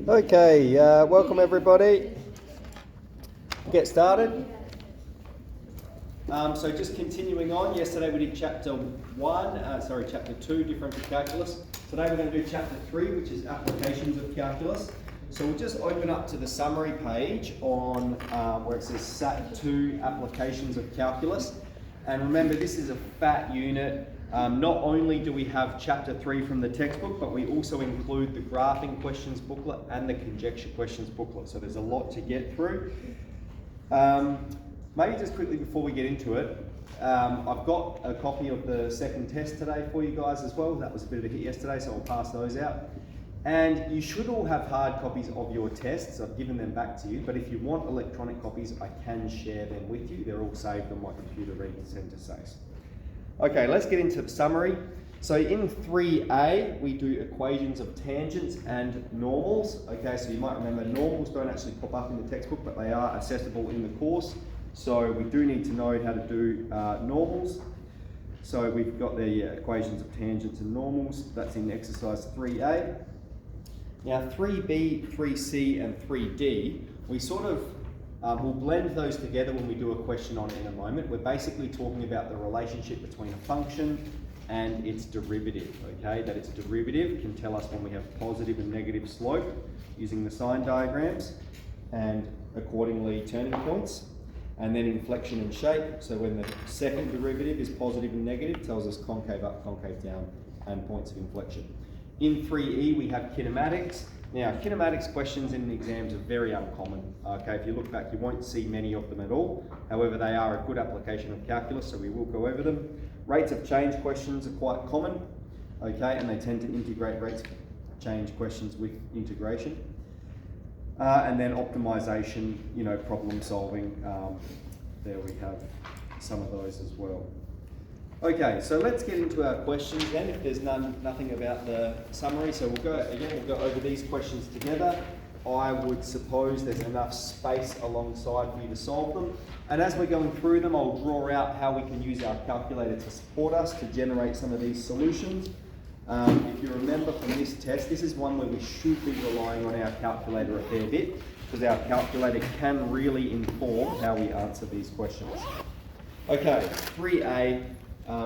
Okay, welcome everybody. Get started. So just continuing on, yesterday we did chapter 2, differential calculus. Today we're going to do chapter 3, which is applications of calculus. So we'll just open up to the summary page on where it says Sat 2, applications of calculus. And remember, this is a fat unit. Not only do we have chapter 3 from the textbook, but we also include the graphing questions booklet and the conjecture questions booklet. So there's a lot to get through. Maybe just quickly before we get into it, I've got a copy of the second test today for you guys as well. That was a bit of a hit yesterday, so I'll pass those out. And you should all have hard copies of your tests. I've given them back to you, but if you want electronic copies, I can share them with you. They're all saved on my computer ready to send to SACE. Okay, let's get into the summary. So in 3A, we do equations of tangents and normals. Okay, so you might remember normals don't actually pop up in the textbook, but they are accessible in the course. So we do need to know how to do normals. So we've got the equations of tangents and normals. That's in exercise 3A. Now 3B, 3C and 3D, we sort of we'll blend those together when we do a question on it in a moment. We're basically talking about the relationship between a function and its derivative, okay? That its derivative can tell us when we have positive and negative slope using the sign diagrams and accordingly turning points. And then inflection and shape, so when the second derivative is positive and negative, tells us concave up, concave down, and points of inflection. In 3E, we have kinematics. Now, kinematics questions in exams are very uncommon. Okay, if you look back, you won't see many of them at all. However, they are a good application of calculus, so we will go over them. Rates of change questions are quite common, okay, and they tend to integrate rates of change questions with integration. And then optimization, problem solving. There we have some of those as well. Okay, so let's get into our questions then, if there's nothing about the summary. So we'll go over these questions together. I would suppose there's enough space alongside for you to solve them. And as we're going through them, I'll draw out how we can use our calculator to support us to generate some of these solutions. If you remember from this test, this is one where we should be relying on our calculator a fair bit, because our calculator can really inform how we answer these questions. Okay, 3A.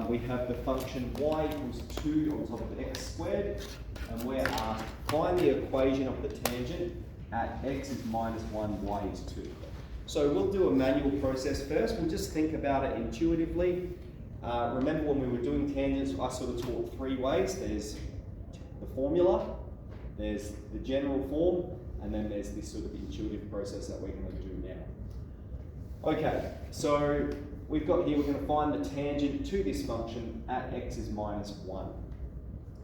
We have the function y equals 2 on top of x squared, and we're asked find the equation of the tangent at x is minus 1, y is 2. So we'll do a manual process first. We'll just think about it intuitively. Remember when we were doing tangents, I sort of taught 3 ways. There's the formula, there's the general form, and then there's this sort of intuitive process that we're going to do now. Okay, so we're going to find the tangent to this function at x is minus 1.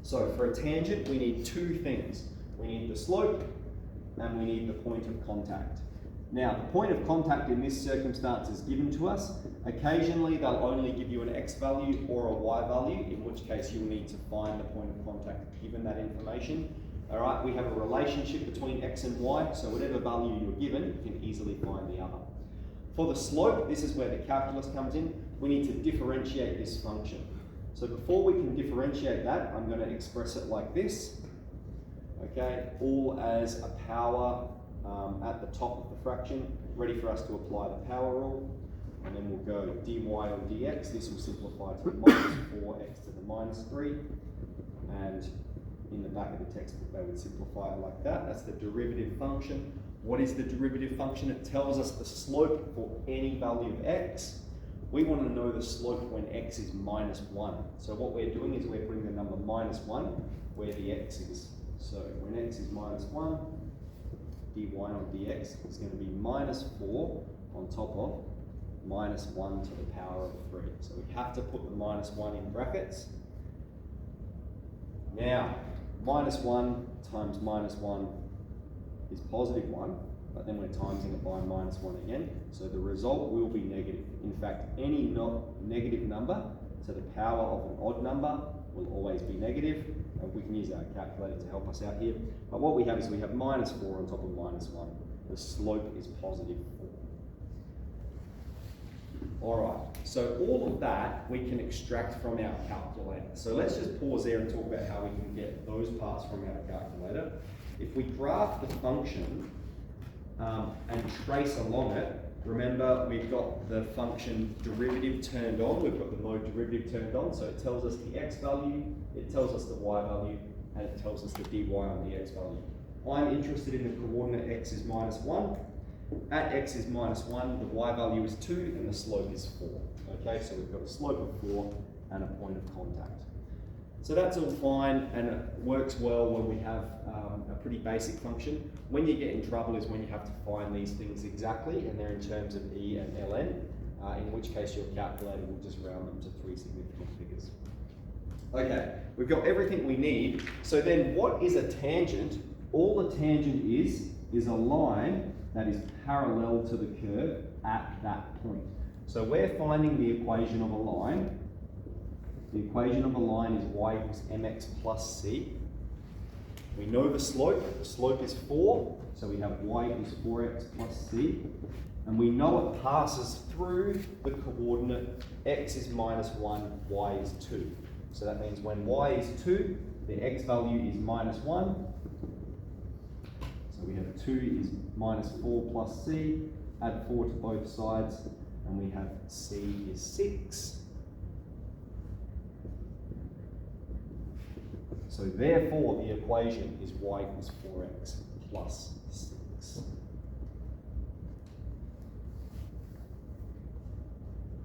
So for a tangent, we need two things. We need the slope and we need the point of contact. Now, the point of contact in this circumstance is given to us. Occasionally, they'll only give you an x value or a y value, in which case you'll need to find the point of contact given that information. All right, we have a relationship between x and y, so whatever value you're given, you can easily find the other. For the slope, this is where the calculus comes in. We need to differentiate this function. So before we can differentiate that, I'm going to express it like this. Okay, all as a power at the top of the fraction, ready for us to apply the power rule. And then we'll go dy on dx. This will simplify to the minus 4x to the minus 3. And in the back of the textbook, they would simplify it like that. That's the derivative function. What is the derivative function? It tells us the slope for any value of x. We want to know the slope when x is minus 1. So what we're doing is we're putting the number minus 1 where the x is. So when x is minus 1, dy on dx is going to be minus 4 on top of minus 1 to the power of 3. So we have to put the minus 1 in brackets. Now, minus 1 times minus 1 is positive 1, but then we're timesing it by minus 1 again. So the result will be negative. In fact, any negative number to the power of an odd number will always be negative. And we can use our calculator to help us out here. But what we have is we have minus 4 on top of minus 1. The slope is positive 4. All right, so all of that we can extract from our calculator. So let's just pause there and talk about how we can get those parts from our calculator. if we graph the function and trace along it, remember we've got the function derivative turned on, we've got the mode derivative turned on, so it tells us the x value, it tells us the y value, and it tells us the dy on the x value. I'm interested in the coordinate x is -1. At x is -1, the y value is 2 and the slope is 4. Okay, so we've got a slope of 4 and a point of contact. So that's all fine and it works well when we have a pretty basic function. When you get in trouble is when you have to find these things exactly, and they're in terms of E and ln, in which case your calculator will just round them to 3 significant figures. Okay, we've got everything we need. So then what is a tangent? All a tangent is a line that is parallel to the curve at that point. So we're finding the equation of a line. The equation of a line is y equals mx plus c. We know the slope is 4, so we have y equals 4x plus c. And we know it passes through the coordinate x is -1, y is 2. So that means when y is 2, the x value is -1. So we have 2 is -4 plus c, add 4 to both sides, and we have c is 6. So therefore the equation is y equals 4x plus 6.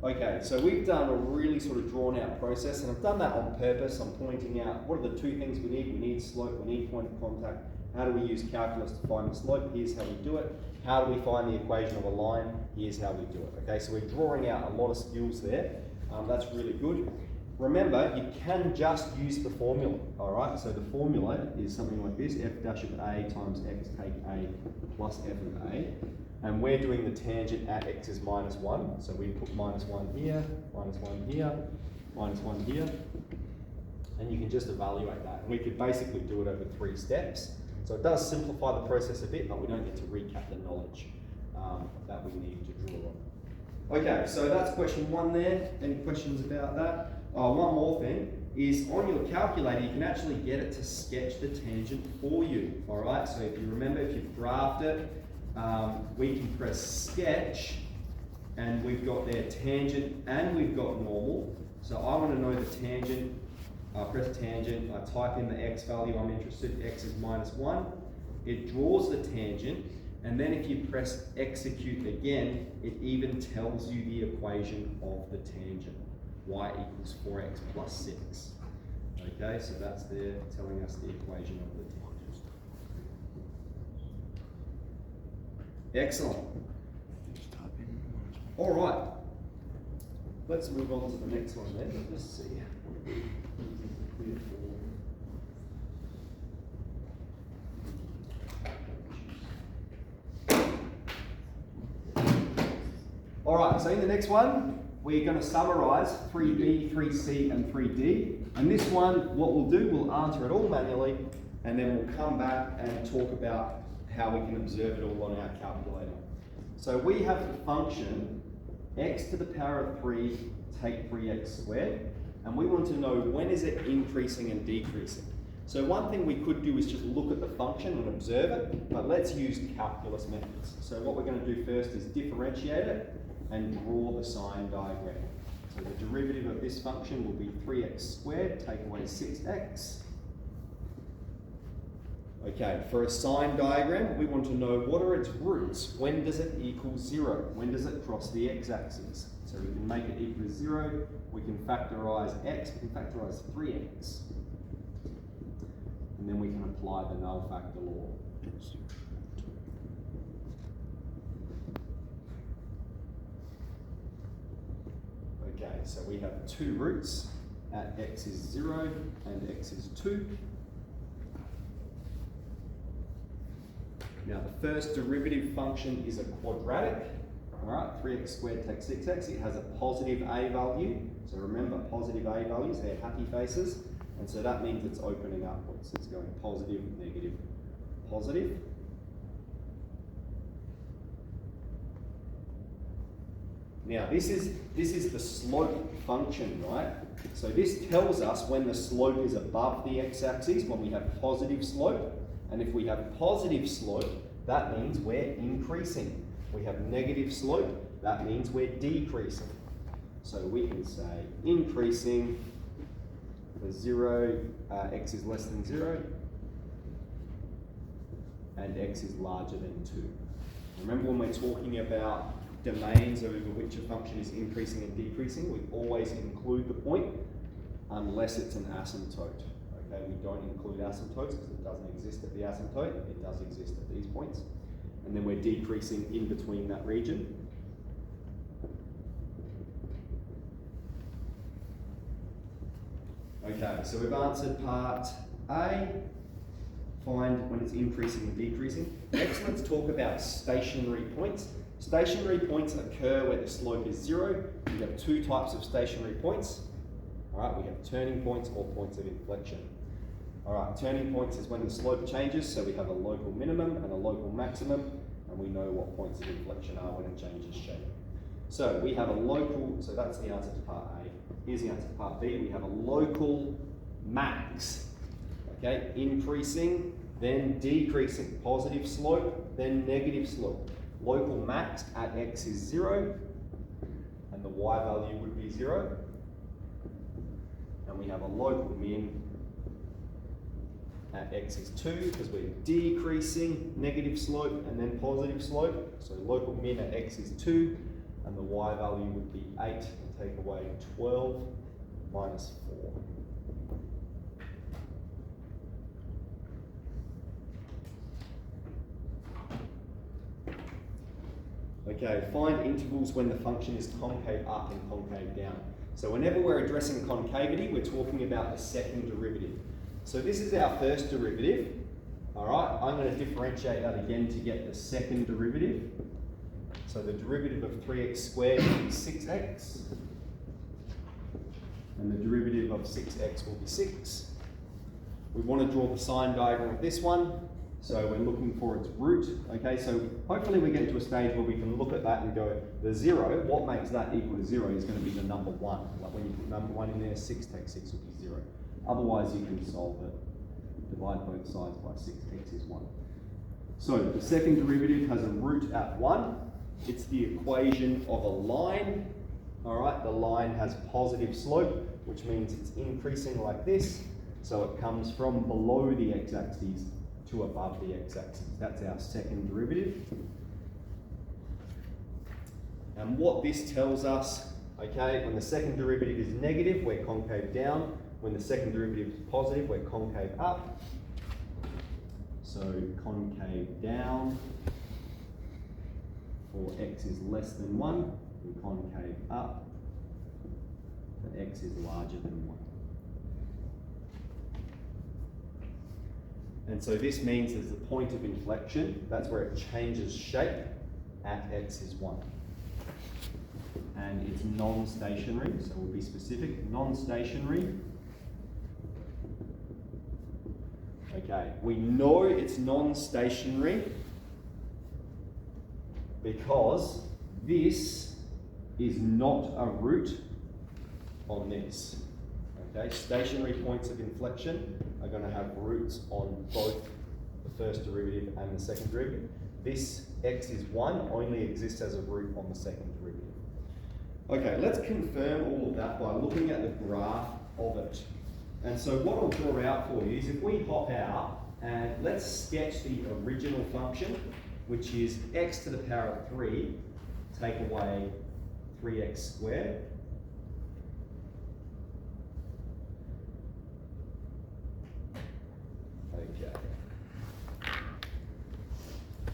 Okay, so we've done a really sort of drawn out process, and I've done that on purpose. I'm pointing out what are the two things we need. We need slope, we need point of contact. How do we use calculus to find the slope? Here's how we do it. How do we find the equation of a line? Here's how we do it. Okay, so we're drawing out a lot of skills there. That's really good. Remember, you can just use the formula, all right? So the formula is something like this, f dash of a times x take a plus f of a. And we're doing the tangent at x is -1. So we put -1 here, -1 here, -1 here. And you can just evaluate that. And we could basically do it over 3 steps. So it does simplify the process a bit, but we don't get to recap the knowledge that we need to draw on. Okay, so that's question 1 there. Any questions about that? One more thing is on your calculator, you can actually get it to sketch the tangent for you. All right, so if you remember, if you've graphed it, we can press sketch, and we've got there tangent and we've got normal. So I want to know the tangent. I press tangent, I type in the x value I'm interested, x is -1. It draws the tangent, and then if you press execute again, it even tells you the equation of the tangent. Y equals 4x plus 6. Okay, so that's there telling us the equation of the tangent. Excellent. All right, let's move on to the next one then. Let's see. All right, so in the next one, we're going to summarize 3B, 3C, and 3D. And this one, what we'll do, we'll answer it all manually, and then we'll come back and talk about how we can observe it all on our calculator. So we have the function x to the power of 3 take 3x squared, and we want to know when is it increasing and decreasing. So one thing we could do is just look at the function and observe it, but let's use calculus methods. So what we're going to do first is differentiate it and draw the sign diagram. So the derivative of this function will be 3x squared, take away 6x. Okay, for a sign diagram, we want to know what are its roots. When does it equal 0? When does it cross the x-axis? So we can make it equal to 0. We can factorize x, we can factorize 3x. And then we can apply the null factor law. Okay, so we have 2 roots at x is 0 and x is 2. Now the first derivative function is a quadratic. All right, 3x squared takes 6x. It has a positive a value. So remember, positive a values, they're happy faces. And so that means it's opening upwards. It's going positive, negative, positive. Now this is the slope function, right? So this tells us when the slope is above the x-axis, when we have positive slope, And if we have positive slope, that means we're increasing. We have negative slope, that means we're decreasing. So we can say increasing for 0, x is less than 0, and x is larger than 2. Remember when we're talking about domains over which a function is increasing and decreasing, we always include the point unless it's an asymptote. Okay, we don't include asymptotes because it doesn't exist at the asymptote, it does exist at these points. And then we're decreasing in between that region. Okay, so we've answered part A. Find when it's increasing and decreasing. Next, let's talk about stationary points. Stationary points occur where the slope is 0. We have two types of stationary points. All right, we have turning points or points of inflection. All right, turning points is when the slope changes, so we have a local minimum and a local maximum, and we know what points of inflection are when it changes shape. So we have a local, so that's the answer to part A. Here's the answer to part B. We have a local max. Okay, increasing, then decreasing. Positive slope, then negative slope. Local max at x is 0, and the y value would be 0. And we have a local min at x is 2, because we're decreasing, negative slope, and then positive slope. So local min at x is 2, and the y value would be 8. And take away 12 minus 4. Okay, find intervals when the function is concave up and concave down. So whenever we're addressing concavity, we're talking about the second derivative. So this is our first derivative. All right, I'm going to differentiate that again to get the second derivative. So the derivative of 3x squared will be 6x. And the derivative of 6x will be 6. We want to draw the sine diagram of this one. So we're looking for its root. Okay, so hopefully we get to a stage where we can look at that and go, the 0, what makes that equal to 0 is going to be the number 1. Like when you put number 1 in there, 6 take 6 will be 0. Otherwise you can solve it. Divide both sides by 6, x is 1. So the second derivative has a root at 1. It's the equation of a line. All right, the line has positive slope, which means it's increasing like this. So it comes from below the x-axis to above the x-axis. That's our second derivative. And what this tells us, okay, when the second derivative is negative, we're concave down. When the second derivative is positive, we're concave up. So concave down for x is less than 1, and concave up for x is larger than 1. And so this means there's the point of inflection, that's where it changes shape at x is 1. And it's non-stationary, so we'll be specific, non-stationary. Okay, we know it's non-stationary because this is not a root on this. Okay, stationary points of inflection are going to have roots on both the first derivative and the second derivative. This x is 1 only exists as a root on the second derivative. Okay, let's confirm all of that by looking at the graph of it. And so what I'll draw out for you is if we hop out and let's sketch the original function, which is x to the power of 3, take away 3x squared. Okay.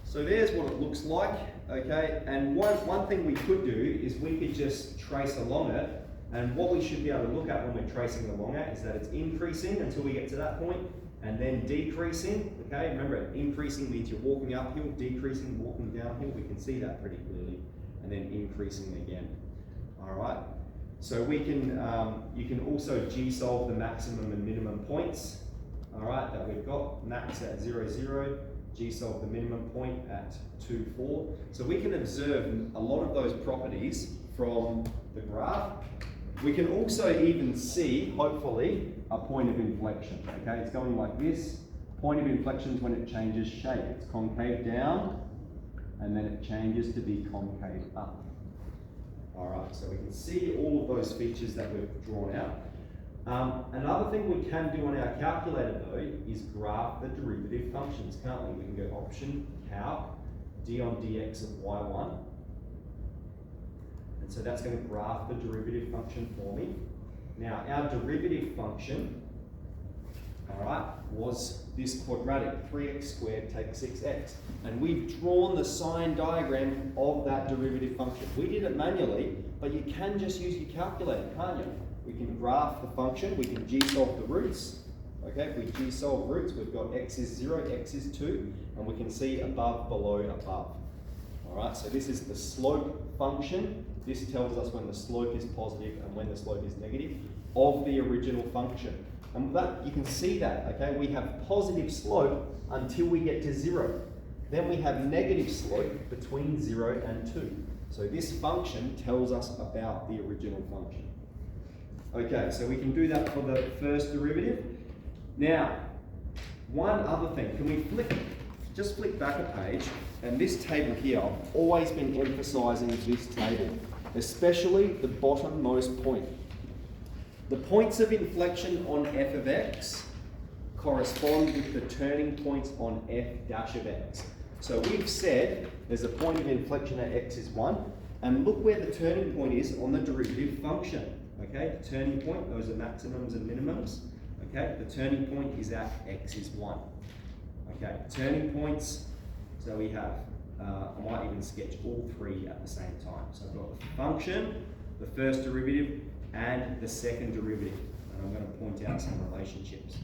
So there's what it looks like, okay? And one thing we could do is we could just trace along it, and what we should be able to look at when we're tracing along it is that it's increasing until we get to that point, and then decreasing, okay? Remember, increasing means you're walking uphill, decreasing, walking downhill. We can see that pretty clearly, and then increasing again, all right? So we can, you can also g-solve the maximum and minimum points, all right, that we've got. Max at 0, 0, g-solve the minimum point at 2, 4. So we can observe a lot of those properties from the graph. We can also even see, hopefully, a point of inflection, okay? It's going like this, point of inflection is when it changes shape. It's concave down, and then it changes to be concave up. All right, so we can see all of those features that we've drawn out. Another thing we can do on our calculator though is graph the derivative functions, can't we? We can go option calc d on dx of y1. And so that's going to graph the derivative function for me. Now our derivative function, all right, was this quadratic, 3x squared take 6x. And we've drawn the sign diagram of that derivative function. We did it manually, but you can just use your calculator, can't you? We can graph the function, we can g-solve the roots. Okay, if we g-solve roots, we've got x is 0, x is 2, and we can see above, below, above. All right, so this is the slope function. This tells us when the slope is positive and when the slope is negative of the original function. And that, you can see that, okay? We have positive slope until we get to 0. Then we have negative slope between 0 and 2. So this function tells us about the original function. Okay, so we can do that for the first derivative. Now, one other thing, can we just flick back a page, and this table here, I've always been emphasizing this table, especially the bottommost point. The points of inflection on f of x correspond with the turning points on f dash of x. So we've said there's a point of inflection at x is 1, and look where the turning point is on the derivative function. Okay, the turning point, those are maximums and minimums. Okay, the turning point is at x is 1. Okay, turning points, so we have, I might even sketch all three at the same time. So I've got the function, the first derivative, and the second derivative. And I'm going to point out some relationships.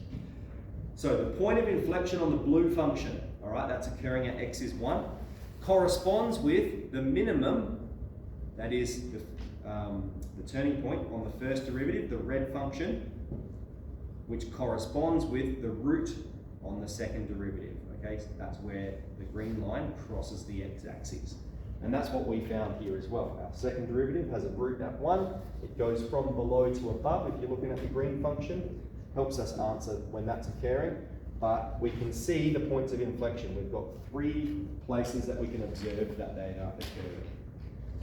So the point of inflection on the blue function, all right, that's occurring at x is 1, corresponds with the minimum, that is the turning point on the first derivative, the red function, which corresponds with the root on the second derivative. Okay, so that's where the green line crosses the x-axis. And that's what we found here as well. Our second derivative has a root at 1. It goes from below to above. If you're looking at the green function, helps us answer when that's occurring. But we can see the points of inflection. We've got 3 places that we can observe that they are occurring.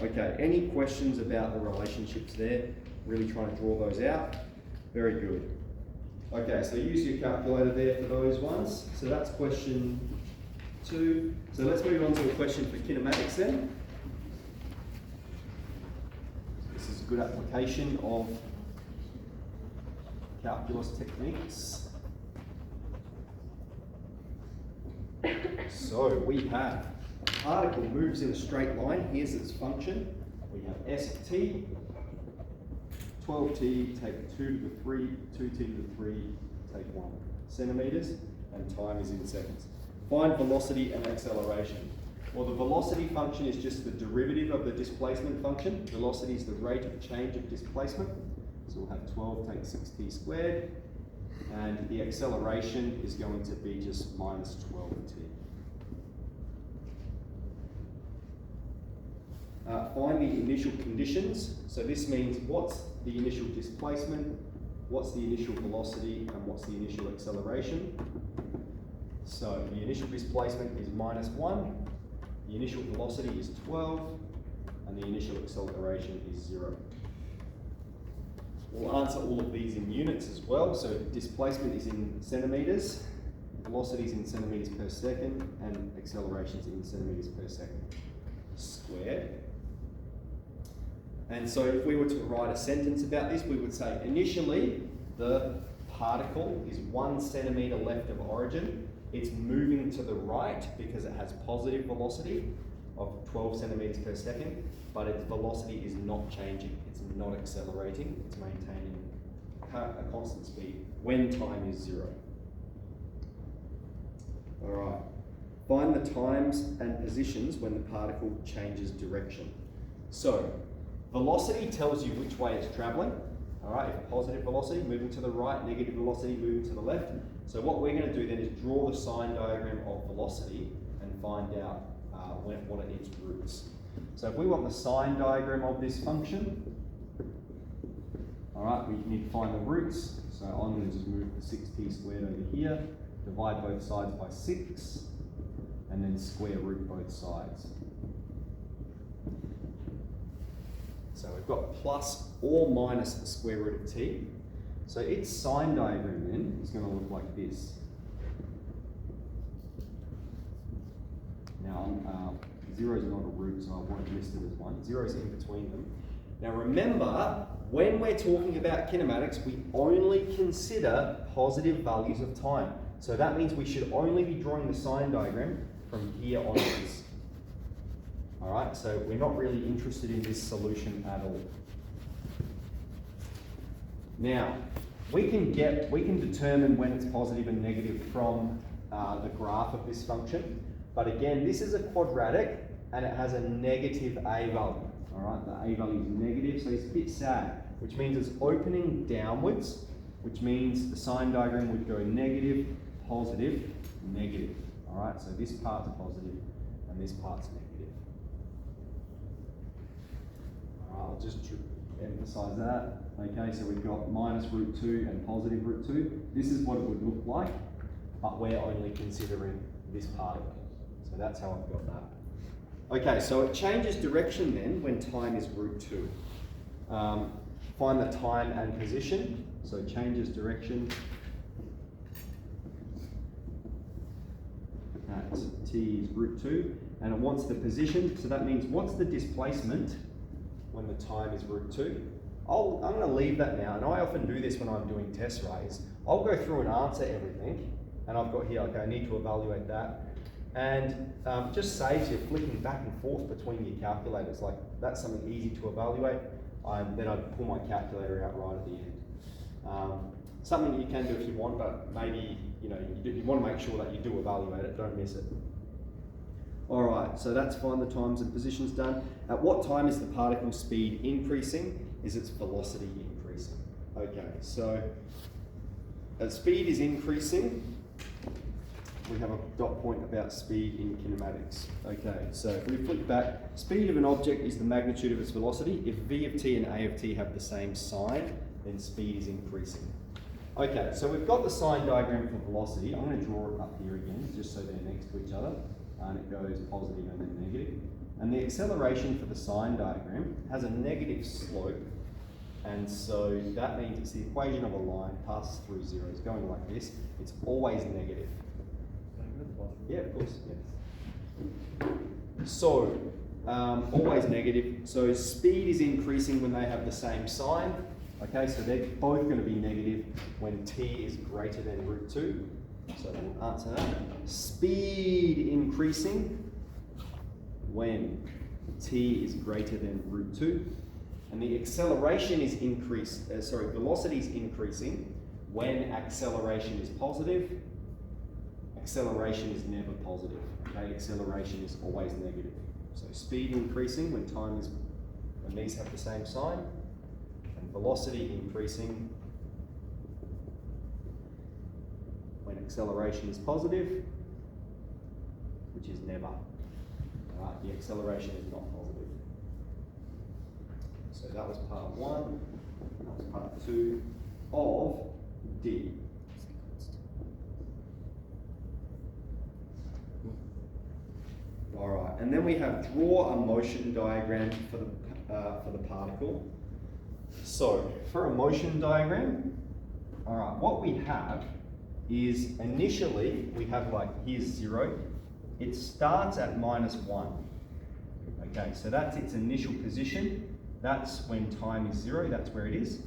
Okay, any questions about the relationships there? Really trying to draw those out. Very good. Okay, so use your calculator there for those ones. So that's question 2. So let's move on to a question for kinematics then. This is a good application of calculus techniques. So we have a particle moves in a straight line. Here's its function. We have s of t, 12t, take 2 to the 3, 2t to the 3, take 1 centimeters, and time is in seconds. Find velocity and acceleration. Well, the velocity function is just the derivative of the displacement function. Velocity is the rate of change of displacement. So we'll have 12 take 6t squared, and the acceleration is going to be just minus 12t. Find the initial conditions. So this means what's the initial displacement, what's the initial velocity, and what's the initial acceleration. So the initial displacement is minus 1, the initial velocity is 12, and the initial acceleration is 0. We'll answer all of these in units as well. So displacement is in centimeters, velocity is in centimeters per second, and acceleration is in centimeters per second squared. And so if we were to write a sentence about this, we would say initially the particle is 1 centimeter left of origin. It's moving to the right because it has positive velocity of 12 centimeters per second, but its velocity is not changing. It's not accelerating. It's maintaining a constant speed when time is 0. All right. Find the times and positions when the particle changes direction. So velocity tells you which way it's traveling. All right, if positive velocity, moving to the right, negative velocity, moving to the left. So what we're going to do then is draw the sign diagram of velocity and find out what are its roots. So if we want the sign diagram of this function, all right, we need to find the roots. So I'm going to just move the 6t squared over here. divide both sides by 6, and then square root both sides. So we've got plus or minus the square root of t. So its sine diagram then is going to look like this. Now, 0 is not a root, so I won't list it as 1. 0 is in between them. Now remember, when we're talking about kinematics, we only consider positive values of time. So that means we should only be drawing the sine diagram from here onwards. All right, so we're not really interested in this solution at all. Now, we can determine when it's positive and negative from the graph of this function. But again, this is a quadratic and it has a negative a value. All right, the a value is negative, so it's a bit sad, which means it's opening downwards, which means the sine diagram would go negative, positive, negative. All right, so this part's positive and this part's negative. All right, I'll just emphasize that. Okay, so we've got minus root 2 and positive root 2. This is what it would look like, but we're only considering this part of it. So that's how I've got that. Okay, so it changes direction then when time is root 2. Find the time and position. So it changes direction at t is root 2. And it wants the position, so that means what's the displacement when the time is root 2? I'm going to leave that now, and I often do this when I'm doing test rays. I'll go through and answer everything, and I've got here, okay, I need to evaluate that. And just saves you flicking back and forth between your calculators. Like, that's something easy to evaluate. Then I'd pull my calculator out right at the end. Something you can do if you want, but maybe you want to make sure that you do evaluate it, don't miss it. All right, so that's find the times and positions done. At what time is the particle speed increasing? Is its velocity increasing? Okay, so as speed is increasing, we have a dot point about speed in kinematics. Okay, so if we flick back, speed of an object is the magnitude of its velocity. If v of t and a of t have the same sign, then speed is increasing. Okay, so we've got the sign diagram for velocity. I'm going to draw it up here again, just so they're next to each other. And it goes positive and then negative. And the acceleration for the sign diagram has a negative slope. And so that means it's the equation of a line passes through 0. It's going like this. It's always negative. Yeah, of course. Yeah. So, always negative. So speed is increasing when they have the same sign. Okay, so they're both going to be negative when t is greater than root 2. So we'll answer that. Speed increasing when t is greater than root 2. And the acceleration is velocity is increasing when acceleration is positive. Acceleration is never positive. Okay, acceleration is always negative. So speed increasing when these have the same sign, and velocity increasing when acceleration is positive, which is never. The acceleration is not positive. So that was part 1. That was part 2 of D. All right, and then we have draw a motion diagram for the particle. So for a motion diagram, all right, what we have is initially we have here's 0. It starts at -1. Okay, so that's its initial position. That's when time is 0. That's where it is.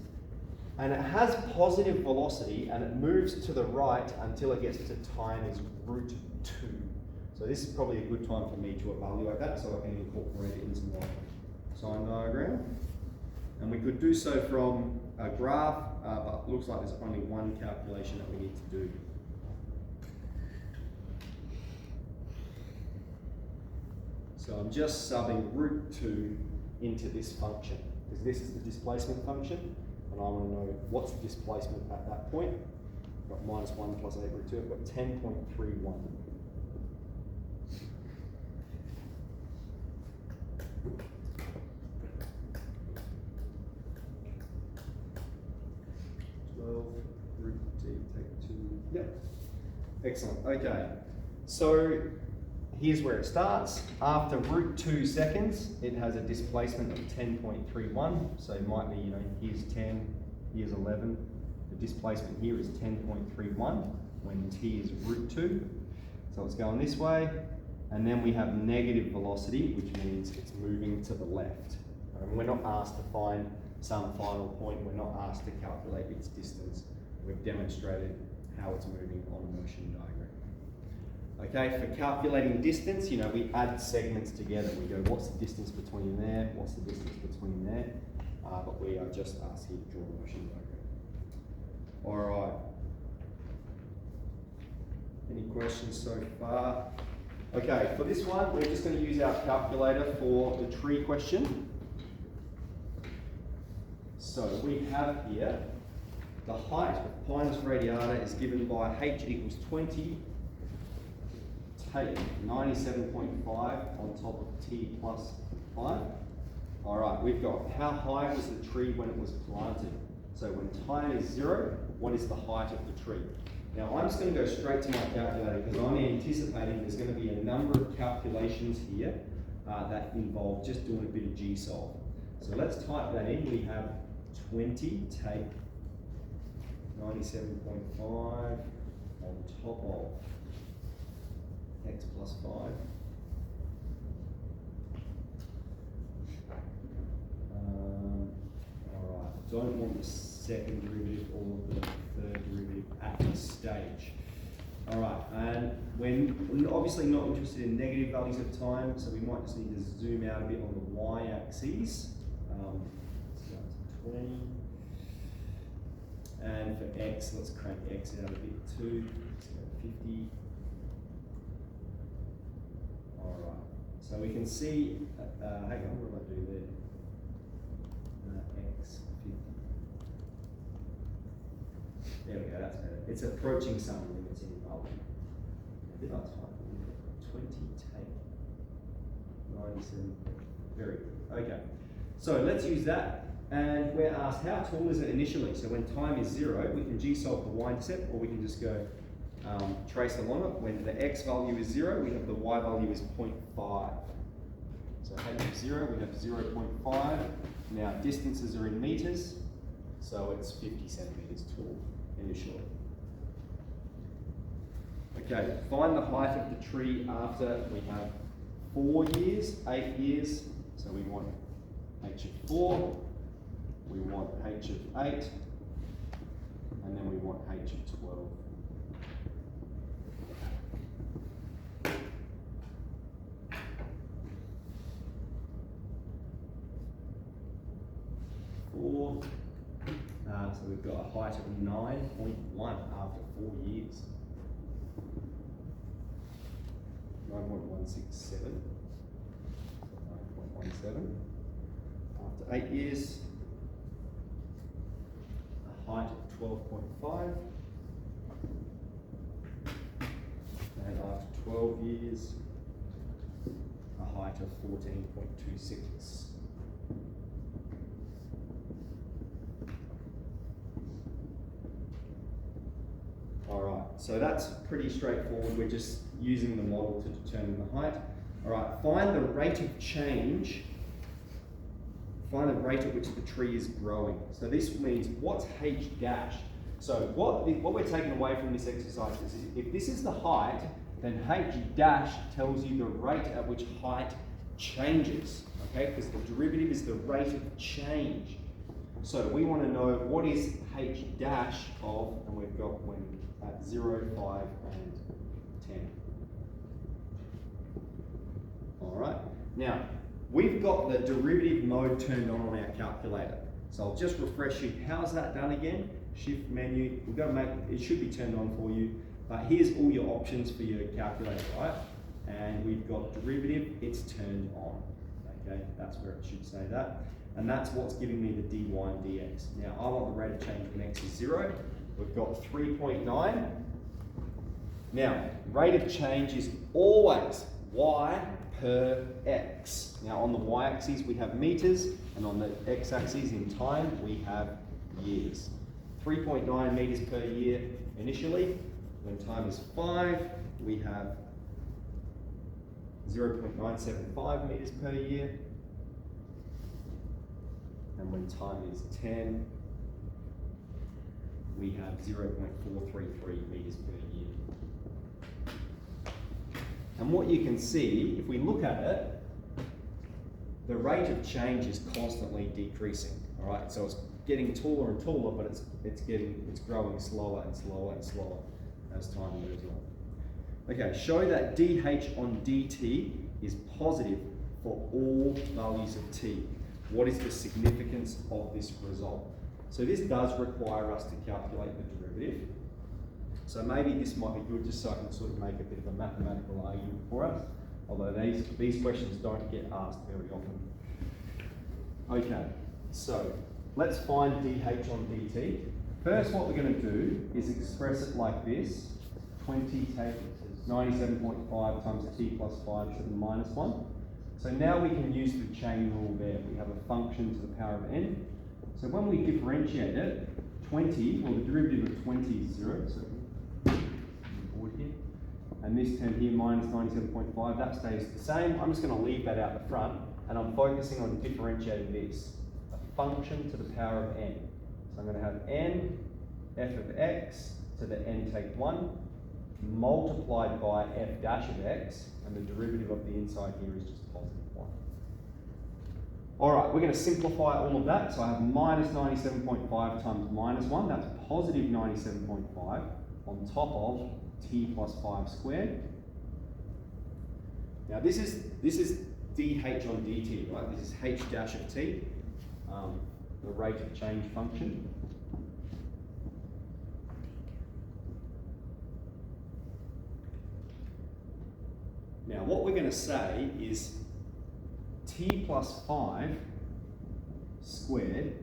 And it has positive velocity and it moves to the right until it gets to time is root 2. So this is probably a good time for me to evaluate that so I can incorporate it into my sign diagram. And we could do so from a graph, but it looks like there's only one calculation that we need to do. So I'm just subbing root 2 into this function, because this is the displacement function, and I want to know what's the displacement at that point. I've got -1 plus 8 root 2, I've got 10.31. Root 2, take 2, yep. Excellent. Okay. So here's where it starts. After root 2 seconds, it has a displacement of 10.31. So it might be, here's 10, here's 11. The displacement here is 10.31 when t is root 2. So it's going this way. And then we have negative velocity, which means it's moving to the left. And we're not asked to find some final point. We're not asked to calculate its distance. We've demonstrated how it's moving on a motion diagram. Okay, for calculating distance, we add segments together. We go, what's the distance between there? What's the distance between there? But we are just asked here to draw a motion diagram. All right. Any questions so far? Okay, for this one, we're just going to use our calculator for the tree question. So we have here the height of Pinus radiata is given by h equals 20, take 97.5 on top of t plus 5. All right, we've got how high was the tree when it was planted. So when time is 0, what is the height of the tree? Now I'm just going to go straight to my calculator because I'm anticipating there's going to be a number of calculations here that involve just doing a bit of G-solve. So let's type that in. We have 20 take 97.5 on top of x plus 5. Alright, don't want the second derivative or the third derivative at this stage. Alright, and we're obviously not interested in negative values of time, so we might just need to zoom out a bit on the y-axis. So that's 20. And for x, let's crank x out a bit too. Let's go 50. Alright, so we can see, hang on, what do I do there? X 50. There we go, that's better. It's approaching some limits in value. Did I type 20 take 97? Very good. Okay, so let's use that. And we're asked how tall is it initially? So when time is 0, we can G-solve the y-intercept, or we can just go trace along it. When the x value is 0, we have the y value is 0.5. So h of 0, we have 0.5. Now distances are in meters, so it's 50 centimeters tall initially. Okay, find the height of the tree after we have 4 years, 8 years. So we want h of 4. We want h of 8, and then we want h of 12. So we've got a height of 9.1 after 4 years. 9.167. 9.17. After 8 years, a height of 12.5. And after 12 years, a height of 14.26. Alright, so that's pretty straightforward. We're just using the model to determine the height. Alright, find the rate of change. Find the rate at which the tree is growing. So this means what's h dash? So what we're taking away from this exercise is if this is the height, then h dash tells you the rate at which height changes. Okay, because the derivative is the rate of change. So we want to know what is h dash of, and we've got when at 0, 5, and 10. All right. Now, we've got the derivative mode turned on our calculator. So I'll just refresh you. How's that done again? Shift menu. We've got to make it should be turned on for you. But here's all your options for your calculator, right? And we've got derivative. It's turned on. Okay, that's where it should say that. And that's what's giving me the dy and dx. Now I want the rate of change when x is 0. We've got 3.9. Now, rate of change is always y per x. Now on the y-axis we have meters, and on the x-axis in time we have years. 3.9 meters per year initially, When time is 5, we have 0.975 meters per year. And when time is 10, we have 0.433 meters per year. And what you can see, if we look at it, the rate of change is constantly decreasing. All right, so it's getting taller and taller, but it's growing slower and slower and slower as time moves on. Okay, show that dH on dt is positive for all values of t. What is the significance of this result? So this does require us to calculate the derivative. So maybe this might be good just so I can sort of make a bit of a mathematical argument for us, although these questions don't get asked very often. Okay, so let's find dH on dt. First, what we're going to do is express it like this. 20 take 97.5 times t plus 5 to the minus 1. So now we can use the chain rule there. We have a function to the power of n. So when we differentiate it, 20, well the derivative of 20 is 0, so board here. And this term here, minus 97.5, that stays the same. I'm just going to leave that out the front, and I'm focusing on differentiating this. A function to the power of n. So I'm going to have n f of x to the n take 1, multiplied by f dash of x, and the derivative of the inside here is just positive 1. All right, we're going to simplify all of that. So I have minus 97.5 times minus 1, that's positive 97.5 on top of t plus 5 squared. Now this is dH on dt, right? This is h dash of t, the rate of change function. Now what we're going to say is t plus 5 squared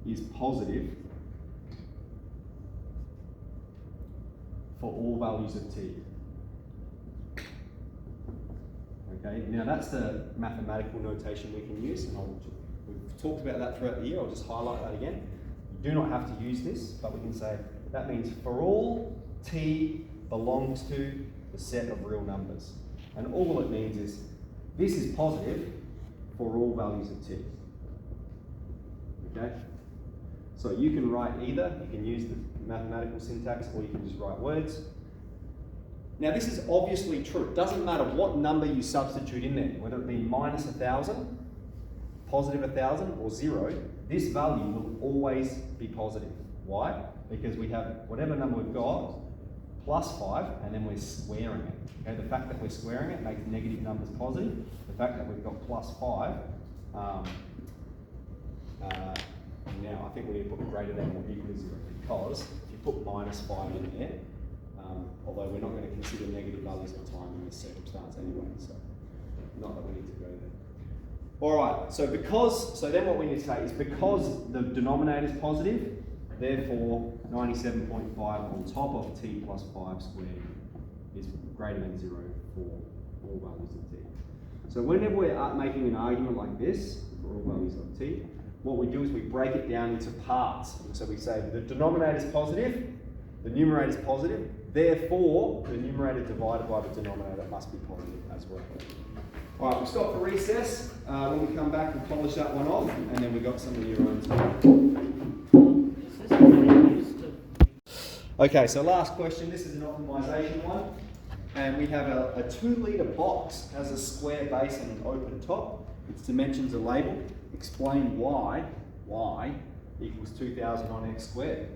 is positive for all values of t. Okay, now that's the mathematical notation we can use, and we've talked about that throughout the year. I'll just highlight that again. You do not have to use this, but we can say that means for all t belongs to the set of real numbers. And all it means is this is positive for all values of t. Okay? So you can write either, you can use the mathematical syntax, or you can just write words. Now this is obviously true. It doesn't matter what number you substitute in there, whether it be minus 1,000, positive 1,000, or 0, this value will always be positive. Why? Because we have whatever number we've got, plus 5, and then we're squaring it. Okay, the fact that we're squaring it makes negative numbers positive. The fact that we've got plus 5, now I think we need to put greater than or equal to 0, because if you put minus 5 in there, although we're not going to consider negative values of time in this circumstance anyway, so not that we need to go there. All right, so then what we need to say is because the denominator is positive, therefore 97.5 on top of t plus 5 squared is greater than 0 for all values of t. So whenever we're making an argument like this for all values of t, what we do is we break it down into parts. So we say the denominator is positive, the numerator is positive, therefore the numerator divided by the denominator must be positive as well. All right, we'll stop for recess. When we come back, we'll polish that one off, and then we've got some of your own time. Okay, so last question. This is an optimization one. And we have a 2-litre box, has a square base and an open top. Its dimensions are labelled. Explain why equals 2,000 on x squared.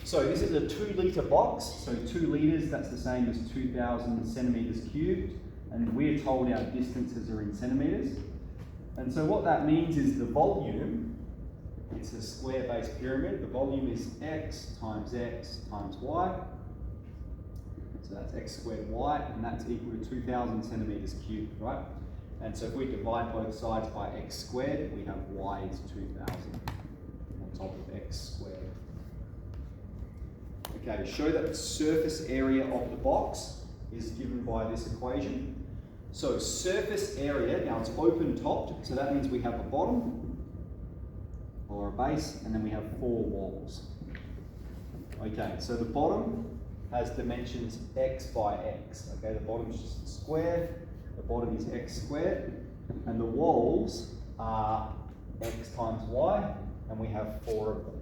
So this is a 2-litre box, so 2 litres, that's the same as 2,000 centimetres cubed, and we're told our distances are in centimetres. And so what that means is the volume, it's a square-based pyramid, the volume is x times y, so that's x squared y, and that's equal to 2,000 centimetres cubed, right? And so if we divide both sides by x squared, we have y is 2,000 on top of x squared. Okay, to show that the surface area of the box is given by this equation. So surface area, now it's open topped, so that means we have a bottom or a base, and then we have 4 walls. Okay, so the bottom has dimensions x by x. Okay, the bottom is just a square, the bottom is x squared, and the walls are x times y, and we have 4 of them.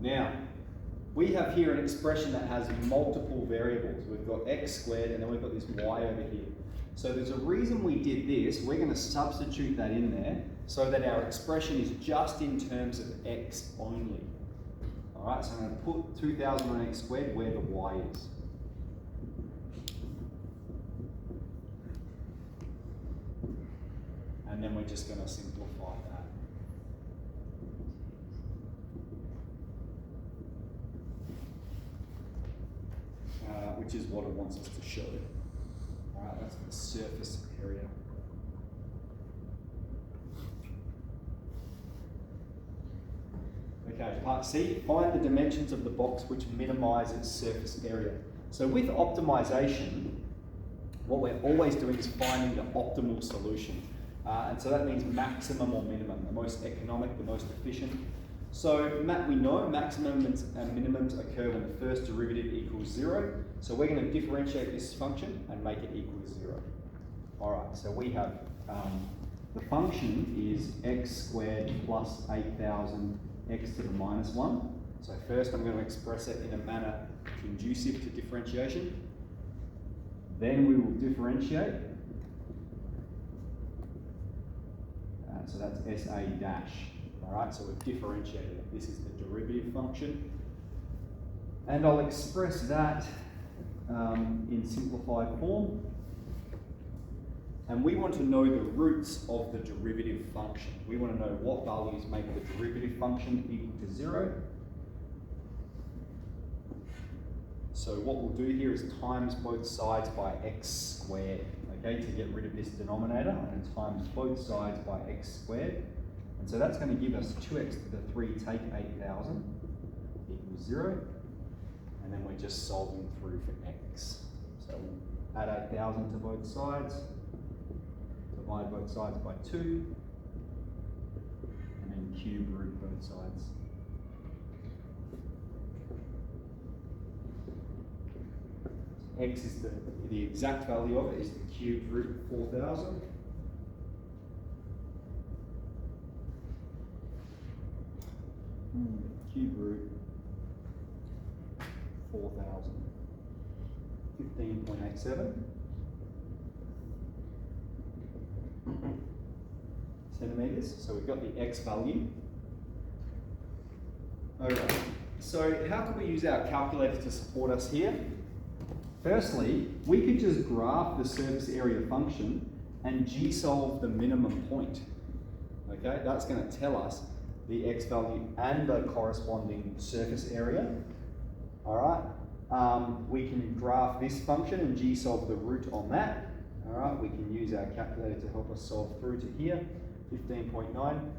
Now, we have here an expression that has multiple variables. We've got x squared, and then we've got this y over here. So there's a reason we did this. We're going to substitute that in there so that our expression is just in terms of x only. All right, so I'm going to put 2000 on x squared where the y is. And then we're just going to simplify that. Which is what it wants us to show. All right, that's the surface area. Okay, part C, find the dimensions of the box which minimize its surface area. So with optimization, what we're always doing is finding the optimal solution. And so that means maximum or minimum, the most economic, the most efficient. So we know maximums and minimums occur when the first derivative equals 0. So we're going to differentiate this function and make it equal to 0. All right, so we have the function is x squared plus 8000 x to the minus 1. So first I'm going to express it in a manner conducive to differentiation. Then we will differentiate. So that's SA dash. All right, so we've differentiated it. This is the derivative function. And I'll express that in simplified form. And we want to know the roots of the derivative function. We want to know what values make the derivative function equal to 0. So what we'll do here is times both sides by x squared, okay, to get rid of this denominator, and times both sides by x squared. And so that's going to give us 2x to the 3 take 8000 equals 0. And then we're just solving through for x. So we'll add 8000 to both sides, divide both sides by 2, and then cube root both sides. X is the exact value of it is the cube root of 4000. Cube root 4000. 15.87 centimeters. So we've got the x value. Alright, so how can we use our calculator to support us here? Firstly, we could just graph the surface area function and g-solve the minimum point. Okay, that's going to tell us the x value and the corresponding surface area. All right, we can graph this function and g-solve the root on that. All right, we can use our calculator to help us solve through to here, 15.9.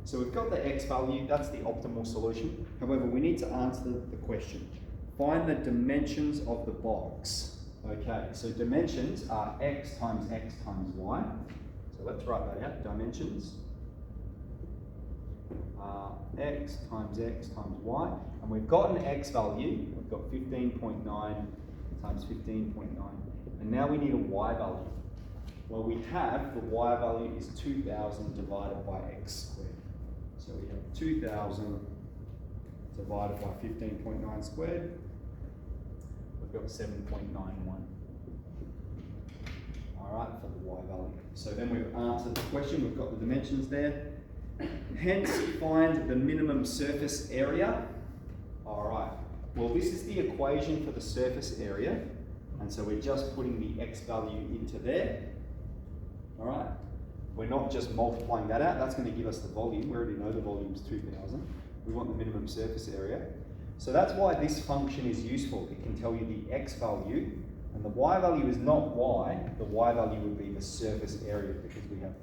So we've got the x value, that's the optimal solution. However, we need to answer the question. Find the dimensions of the box. Okay, so dimensions are x times y. So let's write that out, dimensions. X times y, and we've got an x value, we've got 15.9 times 15.9, and now we need a y value. Well, we have the y value is 2000 divided by x squared. So we have 2000 divided by 15.9 squared, we've got 7.91. All right, for the y value. So then we've answered the question, we've got the dimensions there. Hence, find the minimum surface area. All right, well, this is the equation for the surface area. And so we're just putting the x value into there. All right, we're not just multiplying that out. That's going to give us the volume. We already know the volume is 2000. We want the minimum surface area. So that's why this function is useful. It can tell you the x value, and the y value is not y. The y value would be the surface area, because we have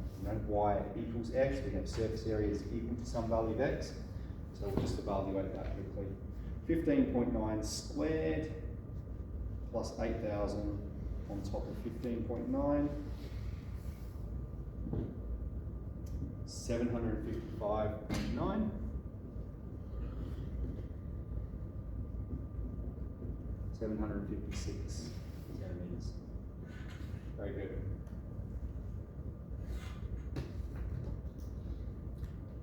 y equals x, we have surface area is equal to some value of x. So we'll just evaluate that quickly. 15.9 squared plus 8000 on top of 15.9. 755.9. 756 centimetres. Very good.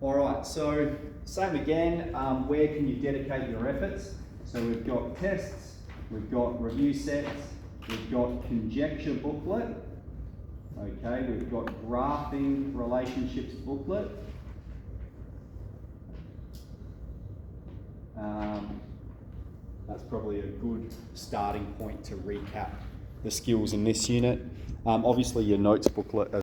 All right, so same again, where can you dedicate your efforts? So we've got tests, we've got review sets, we've got conjecture booklet, okay, we've got graphing relationships booklet. That's probably a good starting point to recap the skills in this unit. Obviously your notes booklet